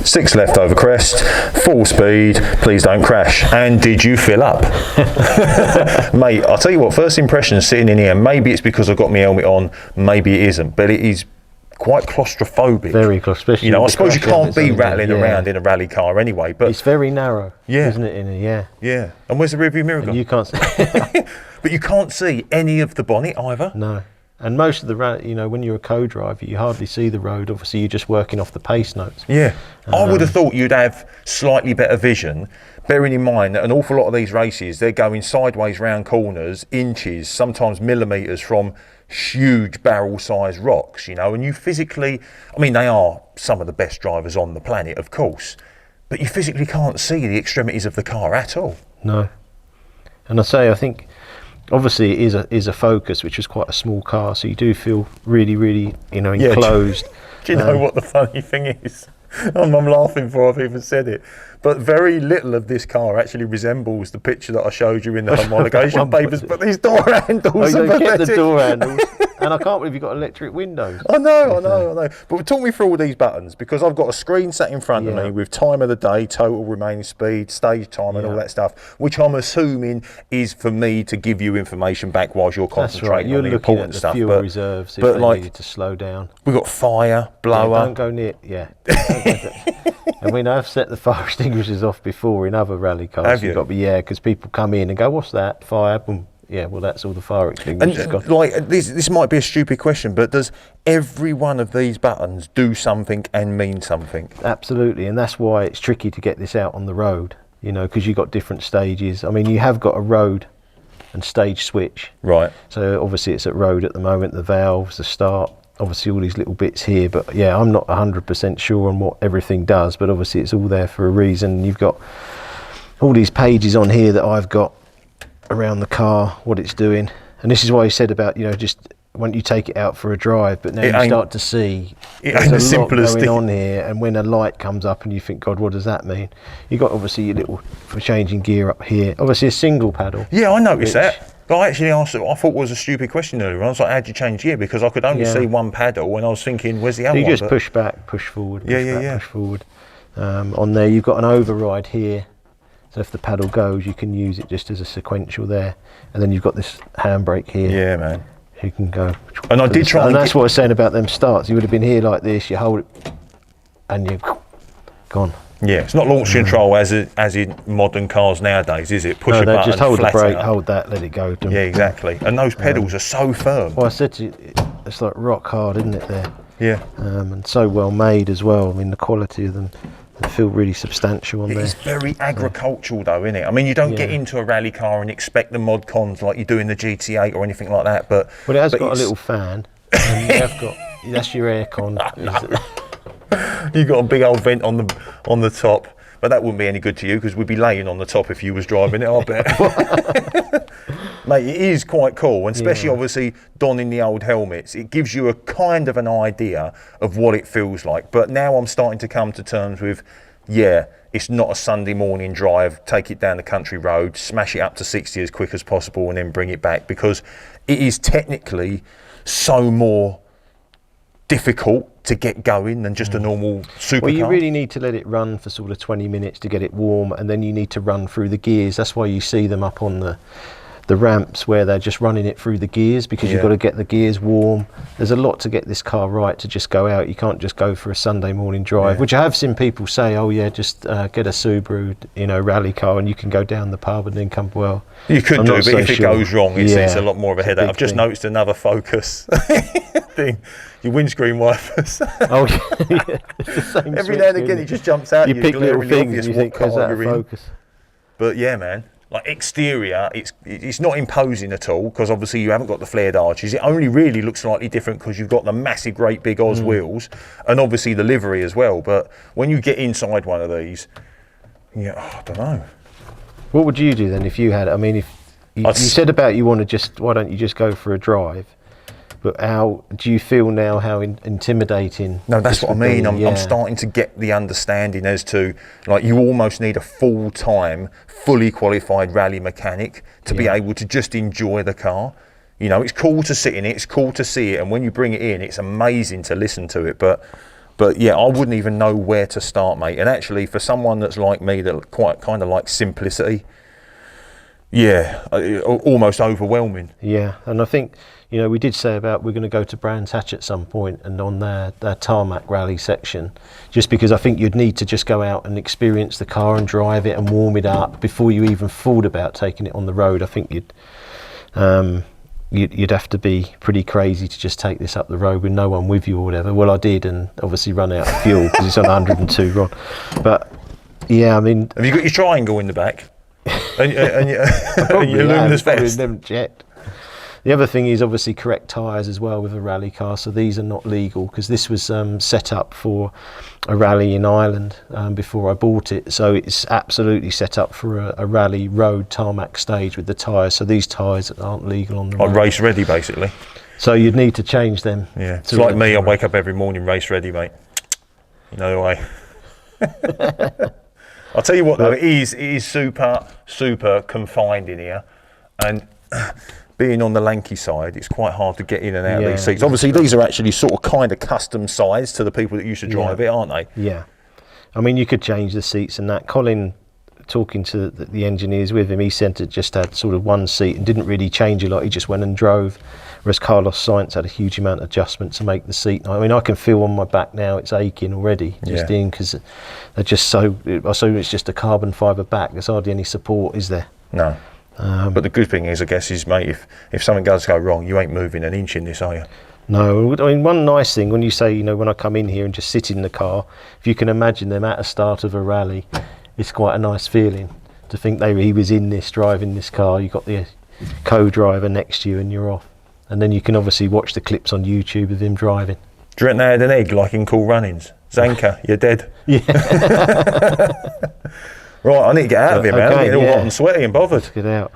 6 left over crest, full speed, please don't crash. And did you fill up? Mate, I'll tell you what, first impression sitting in here, maybe it's because I've got my helmet on, maybe it isn't, but it is quite claustrophobic. Very claustrophobic. You know, I suppose you can't be rattling around in a rally car anyway, but it's very narrow, isn't it? Yeah. And where's the rearview mirror gone? You can't see. But you can't see any of the bonnet either. No. And most of the, you know, when you're a co-driver, you hardly see the road. Obviously, you're just working off the pace notes. Yeah. I would have thought you'd have slightly better vision, bearing in mind that an awful lot of these races, they're going sideways round corners, inches, sometimes millimetres from huge barrel-sized rocks, you know, and you physically, I mean, they are some of the best drivers on the planet, of course, but you physically can't see the extremities of the car at all. No. And I think, obviously it is a Focus, which is quite a small car, so you do feel really, you know, enclosed. Do you know what the funny thing is? I'm laughing before I've even said it, but very little of this car actually resembles the picture that I showed you in the homologation papers. But these door handles are you kept pathetic. the door handles, and I can't believe you've got electric windows. I know. But talk me through all these buttons, because I've got a screen sat in front of me with time of the day, total remaining speed, stage time, and all that stuff, which I'm assuming is for me to give you information back whilst you're concentrating on the important stuff. You're looking at the fuel reserves if they needed to slow down. We've got fire, blower. Don't go near. And we know I've set the fire extinguishers off before in other rally cars. Have you? Got to be, because people come in and go, what's that? Fire, boom. Yeah, well, that's all the fire extinguishers got. Like, this might be a stupid question, but does every one of these buttons do something and mean something? Absolutely, and that's why it's tricky to get this out on the road, you know, because you've got different stages. I mean, you have got a road and stage switch. Right. So obviously it's at road at the moment, the valves, the start, obviously all these little bits here, but yeah, I'm not 100% sure on what everything does, but obviously it's all there for a reason. You've got all these pages on here that I've got around the car, what it's doing, and this is why you said about, you know, just when you take it out for a drive, but now you start to see there's a lot going on here, and when a light comes up and you think, God, what does that mean? You got obviously your little for changing gear up here, obviously a single paddle. Yeah, I noticed that. But I actually asked, I thought it was a stupid question earlier. I was like, how'd you change gear? Because I could only see one paddle, and I was thinking, where's the other one? You just push back, push forward, push forward. On there, you've got an override here. So if the paddle goes, you can use it just as a sequential there. And then you've got this handbrake here. Yeah, man. You can go. And I did try. And that's what I was saying about them starts. You would have been here like this, you hold it, and you're gone. Yeah, it's not launch control as in modern cars nowadays, is it? Push a button, just hold the brake, out. hold that, let it go. Yeah, exactly. And those pedals are so firm. Well, I said to you, it's like rock hard, isn't it, there? Yeah. And so well made as well. I mean, the quality of them, they feel really substantial on there. It's very agricultural though, isn't it? I mean, you don't get into a rally car and expect the mod cons like you do in the GT8 or anything like that, but... Well, it has got a little fan, and you have got, that's your aircon. You've got a big old vent on the top, but that wouldn't be any good to you because we'd be laying on the top if you was driving it, I bet. Mate, it is quite cool, and especially obviously donning the old helmets, it gives you a kind of an idea of what it feels like. But now I'm starting to come to terms with, it's not a Sunday morning drive, take it down the country road, smash it up to 60 as quick as possible and then bring it back, because it is technically so more difficult to get going than just a normal supercar. Well, you really need to let it run for sort of 20 minutes to get it warm, and then you need to run through the gears. That's why you see them up on the ramps where they're just running it through the gears, because you've got to get the gears warm. There's a lot to get this car right to just go out. You can't just go for a Sunday morning drive, which I have seen people say, oh yeah, just get a Subaru, you know, rally car, and you can go down the pub and then come. Well, you could do, but if it goes wrong, it's a lot more of a headache. I've just noticed another Focus thing. Your windscreen wipers. Oh yeah, it's the same. Every now and again, it just jumps out. You pick little things and you think, is that a Focus? But yeah, man. Like exterior, it's not imposing at all, because obviously you haven't got the flared arches. It only really looks slightly different because you've got the massive, great big Oz wheels, and obviously the livery as well. But when you get inside one of these, I don't know. What would you do then if you had? I mean, if you said about you want to just, why don't you just go for a drive? But how do you feel now? How intimidating? No, that's what I mean. I'm starting to get the understanding as to, like, you almost need a full-time, fully qualified rally mechanic to be able to just enjoy the car. You know, it's cool to sit in it, it's cool to see it, and when you bring it in, it's amazing to listen to it. But But yeah, I wouldn't even know where to start, mate. And actually, for someone that's like me, that quite kind of like simplicity, yeah, almost overwhelming. Yeah, and I think, you know, we did say about we're going to go to Brands Hatch at some point and on their tarmac rally section, just because I think you'd need to just go out and experience the car and drive it and warm it up before you even thought about taking it on the road. I think you'd have to be pretty crazy to just take this up the road with no one with you or whatever. Well, I did, and obviously run out of fuel because it's on 102 RON. But yeah, I mean, have you got your triangle in the back and your luminous vest? Never checked. The other thing is obviously correct tyres as well with a rally car, so these are not legal because this was set up for a rally in Ireland before I bought it, so it's absolutely set up for a rally road tarmac stage with the tyres, so these tyres aren't legal on the road. Race ready, basically. So you'd need to change them. Yeah, it's like me, I wake up every morning race ready, mate. You know the way. I'll tell you what though, it is super confined in here, and being on the lanky side, it's quite hard to get in and out of these seats. Obviously, these are actually sort of kind of custom sized to the people that used to drive it, aren't they? Yeah. I mean, you could change the seats and that. Colin, talking to the engineers with him, he said it just had sort of one seat and didn't really change a lot. He just went and drove. Whereas Carlos Sainz had a huge amount of adjustment to make the seat. I mean, I can feel on my back now it's aching already, just in, because they're just so, I assume it's just a carbon fibre back. There's hardly any support, is there? No. But the good thing is, I guess, is, mate, if something does go wrong, you ain't moving an inch in this, are you? No. I mean, one nice thing, when you say, you know, when I come in here and just sit in the car, if you can imagine them at a start of a rally, it's quite a nice feeling to think he was in this, driving this car. You've got the co-driver next to you and you're off. And then you can obviously watch the clips on YouTube of him driving. Do you reckon they had an egg like in Cool Runnings? Zanka, you're dead. Yeah. Right, I need to get out of here, man. I'm getting all hot and sweaty and bothered. Let's get out.